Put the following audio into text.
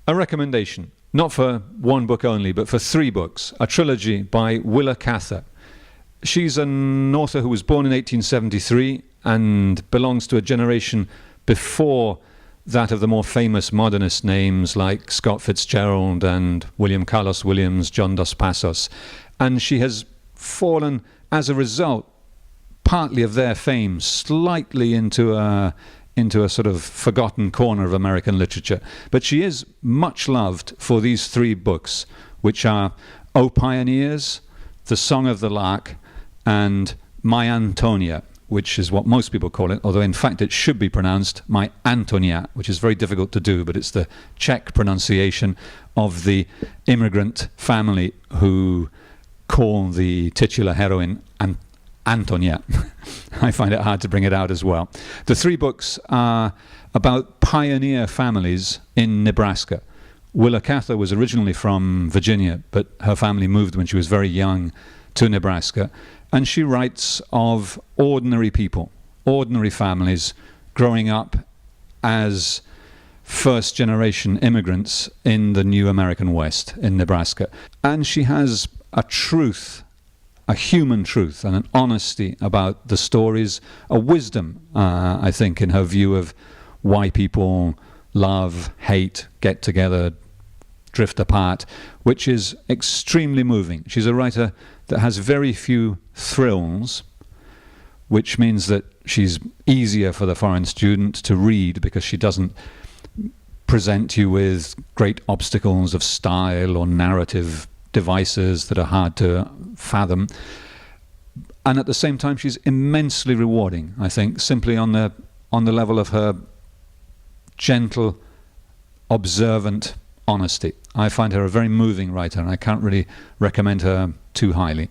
A recommendation, not for one book only, but for 3 books, a trilogy by Willa Cather. She's an author who was born in 1873 and belongs to a generation before that of the more famous modernist names like Scott Fitzgerald and William Carlos Williams, John Dos Passos. And she has fallen, as a result, partly of their fame, slightly into a sort of forgotten corner of American literature. But she is much loved for these 3 books, which are O Pioneers, The Song of the Lark, and My Antonia, which is what most people call it, although in fact it should be pronounced My Antonia, which is very difficult to do, but it's the Czech pronunciation of the immigrant family who call the titular heroine Antonia. I find it hard to bring it out as well. The 3 books are about pioneer families in Nebraska. Willa Cather was originally from Virginia, but her family moved when she was very young to Nebraska. And she writes of ordinary people, ordinary families growing up as first-generation immigrants in the new American West in Nebraska. And she has a truth, a human truth and an honesty about the stories, a wisdom, I think, in her view of why people love, hate, get together, drift apart, which is extremely moving. She's a writer that has very few thrills, which means that she's easier for the foreign student to read because she doesn't present you with great obstacles of style or narrative devices that are hard to fathom. And at the same time, she's immensely rewarding, I think, simply on the level of her gentle, observant honesty. I find her a very moving writer, and I can't really recommend her too highly.